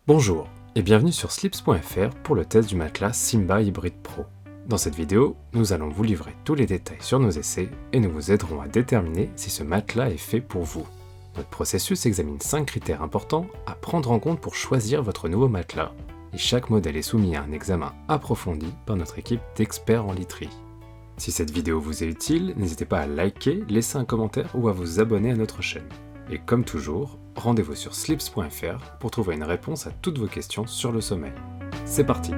Bonjour et bienvenue sur Sleeps.fr pour le test du matelas Simba Hybrid Pro. Dans cette vidéo, nous allons vous livrer tous les détails sur nos essais et nous vous aiderons à déterminer si ce matelas est fait pour vous. Notre processus examine 5 critères importants à prendre en compte pour choisir votre nouveau matelas et chaque modèle est soumis à un examen approfondi par notre équipe d'experts en literie. Si cette vidéo vous est utile, n'hésitez pas à liker, laisser un commentaire ou à vous abonner à notre chaîne. Et comme toujours, rendez-vous sur sleeps.fr pour trouver une réponse à toutes vos questions sur le sommeil. C'est parti!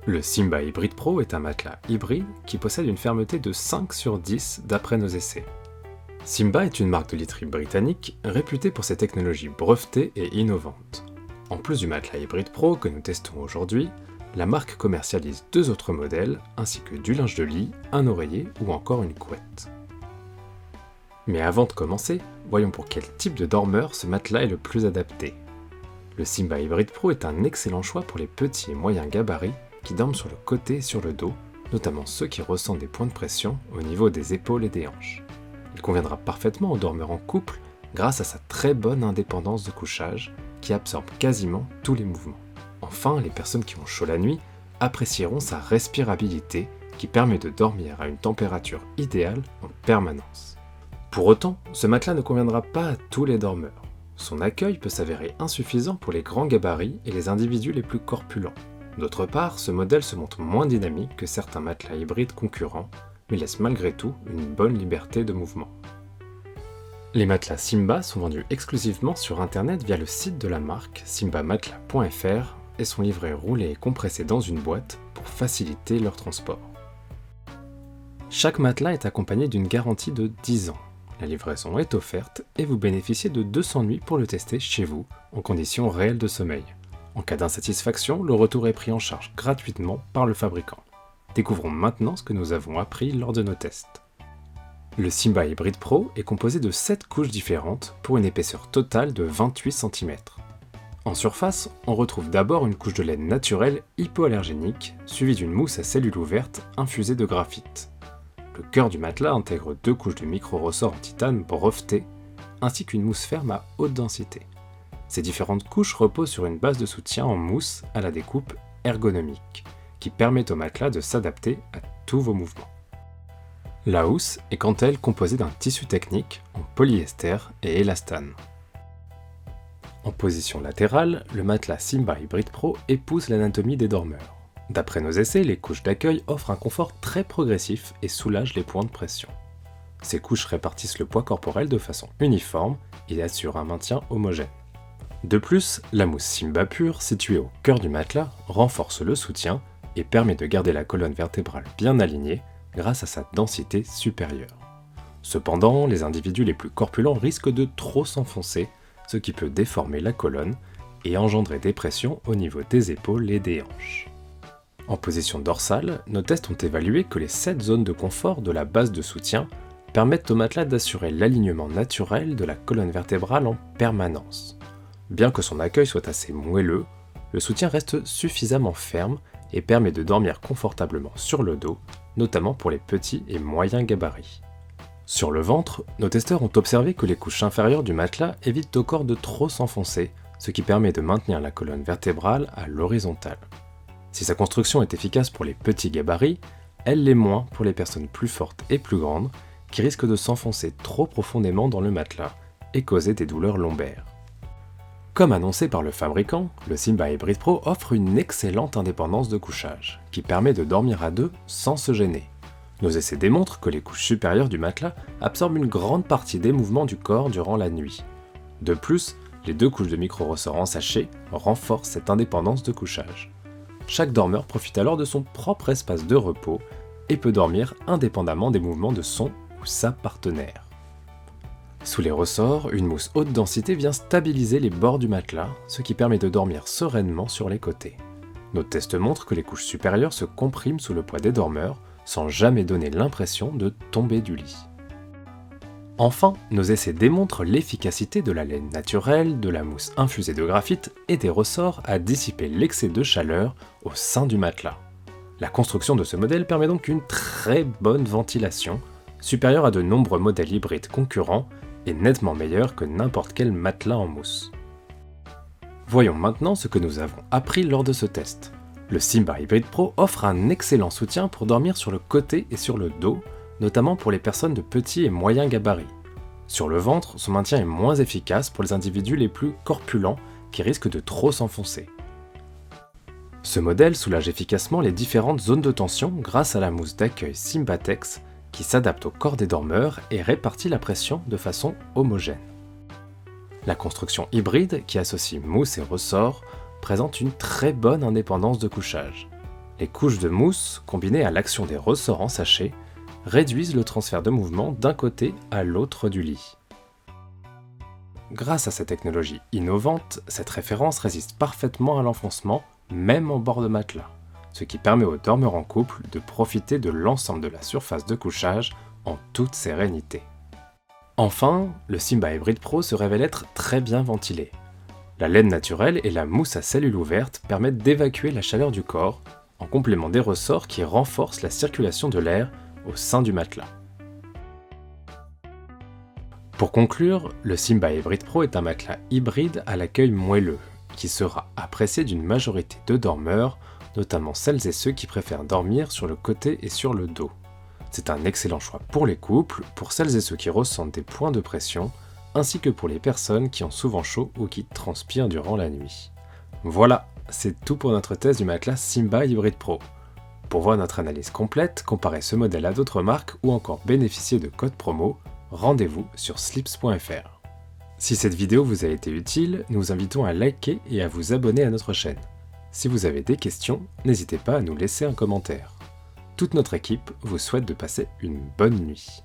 Le Simba Hybrid Pro est un matelas hybride qui possède une fermeté de 5 sur 10 d'après nos essais. Simba est une marque de literie britannique réputée pour ses technologies brevetées et innovantes. En plus du matelas Hybrid Pro que nous testons aujourd'hui, la marque commercialise 2 autres modèles, ainsi que du linge de lit, un oreiller ou encore une couette. Mais avant de commencer, voyons pour quel type de dormeur ce matelas est le plus adapté. Le Simba Hybrid Pro est un excellent choix pour les petits et moyens gabarits qui dorment sur le côté et sur le dos, notamment ceux qui ressentent des points de pression au niveau des épaules et des hanches. Il conviendra parfaitement aux dormeurs en couple grâce à sa très bonne indépendance de couchage qui absorbe quasiment tous les mouvements. Enfin, les personnes qui ont chaud la nuit apprécieront sa respirabilité qui permet de dormir à une température idéale en permanence. Pour autant, ce matelas ne conviendra pas à tous les dormeurs. Son accueil peut s'avérer insuffisant pour les grands gabarits et les individus les plus corpulents. D'autre part, ce modèle se montre moins dynamique que certains matelas hybrides concurrents, mais laisse malgré tout une bonne liberté de mouvement. Les matelas Simba sont vendus exclusivement sur internet via le site de la marque simbamatelas.fr et sont livrés roulés et compressés dans une boîte pour faciliter leur transport. Chaque matelas est accompagné d'une garantie de 10 ans. La livraison est offerte et vous bénéficiez de 200 nuits pour le tester chez vous, en conditions réelles de sommeil. En cas d'insatisfaction, le retour est pris en charge gratuitement par le fabricant. Découvrons maintenant ce que nous avons appris lors de nos tests. Le Simba Hybrid Pro est composé de 7 couches différentes pour une épaisseur totale de 28 cm. En surface, on retrouve d'abord une couche de laine naturelle hypoallergénique, suivie d'une mousse à cellules ouvertes infusée de graphite. Le cœur du matelas intègre 2 couches de micro-ressorts en titane brevetés, ainsi qu'une mousse ferme à haute densité. Ces différentes couches reposent sur une base de soutien en mousse à la découpe ergonomique, qui permet au matelas de s'adapter à tous vos mouvements. La housse est quant à elle composée d'un tissu technique en polyester et élastane. En position latérale, le matelas Simba Hybrid Pro épouse l'anatomie des dormeurs. D'après nos essais, les couches d'accueil offrent un confort très progressif et soulagent les points de pression. Ces couches répartissent le poids corporel de façon uniforme et assurent un maintien homogène. De plus, la mousse Simba Pure, située au cœur du matelas, renforce le soutien et permet de garder la colonne vertébrale bien alignée grâce à sa densité supérieure. Cependant, les individus les plus corpulents risquent de trop s'enfoncer, ce qui peut déformer la colonne et engendrer des pressions au niveau des épaules et des hanches. En position dorsale, nos tests ont évalué que les 7 zones de confort de la base de soutien permettent au matelas d'assurer l'alignement naturel de la colonne vertébrale en permanence. Bien que son accueil soit assez moelleux, le soutien reste suffisamment ferme et permet de dormir confortablement sur le dos, notamment pour les petits et moyens gabarits. Sur le ventre, nos testeurs ont observé que les couches inférieures du matelas évitent au corps de trop s'enfoncer, ce qui permet de maintenir la colonne vertébrale à l'horizontale. Si sa construction est efficace pour les petits gabarits, elle l'est moins pour les personnes plus fortes et plus grandes qui risquent de s'enfoncer trop profondément dans le matelas et causer des douleurs lombaires. Comme annoncé par le fabricant, le Simba Hybrid Pro offre une excellente indépendance de couchage, qui permet de dormir à deux sans se gêner. Nos essais démontrent que les couches supérieures du matelas absorbent une grande partie des mouvements du corps durant la nuit. De plus, les 2 couches de micro-ressorts ensachés renforcent cette indépendance de couchage. Chaque dormeur profite alors de son propre espace de repos et peut dormir indépendamment des mouvements de son ou sa partenaire. Sous les ressorts, une mousse haute densité vient stabiliser les bords du matelas, ce qui permet de dormir sereinement sur les côtés. Nos tests montrent que les couches supérieures se compriment sous le poids des dormeurs, sans jamais donner l'impression de tomber du lit. Enfin, nos essais démontrent l'efficacité de la laine naturelle, de la mousse infusée de graphite et des ressorts à dissiper l'excès de chaleur au sein du matelas. La construction de ce modèle permet donc une très bonne ventilation, supérieur à de nombreux modèles hybrides concurrents et nettement meilleur que n'importe quel matelas en mousse. Voyons maintenant ce que nous avons appris lors de ce test. Le Simba Hybrid Pro offre un excellent soutien pour dormir sur le côté et sur le dos, notamment pour les personnes de petits et moyens gabarits. Sur le ventre, son maintien est moins efficace pour les individus les plus corpulents qui risquent de trop s'enfoncer. Ce modèle soulage efficacement les différentes zones de tension grâce à la mousse d'accueil Simbatex qui s'adapte au corps des dormeurs et répartit la pression de façon homogène. La construction hybride, qui associe mousse et ressort, présente une très bonne indépendance de couchage. Les couches de mousse, combinées à l'action des ressorts en sachet, réduisent le transfert de mouvement d'un côté à l'autre du lit. Grâce à cette technologie innovante, cette référence résiste parfaitement à l'enfoncement, même en bord de matelas, ce qui permet aux dormeurs en couple de profiter de l'ensemble de la surface de couchage en toute sérénité. Enfin, le Simba Hybrid Pro se révèle être très bien ventilé. La laine naturelle et la mousse à cellules ouvertes permettent d'évacuer la chaleur du corps, en complément des ressorts qui renforcent la circulation de l'air au sein du matelas. Pour conclure, le Simba Hybrid Pro est un matelas hybride à l'accueil moelleux, qui sera apprécié d'une majorité de dormeurs, notamment celles et ceux qui préfèrent dormir sur le côté et sur le dos. C'est un excellent choix pour les couples, pour celles et ceux qui ressentent des points de pression, ainsi que pour les personnes qui ont souvent chaud ou qui transpirent durant la nuit. Voilà, c'est tout pour notre test du matelas Simba Hybrid Pro. Pour voir notre analyse complète, comparer ce modèle à d'autres marques ou encore bénéficier de codes promo, rendez-vous sur slips.fr. Si cette vidéo vous a été utile, nous vous invitons à liker et à vous abonner à notre chaîne. Si vous avez des questions, n'hésitez pas à nous laisser un commentaire. Toute notre équipe vous souhaite de passer une bonne nuit.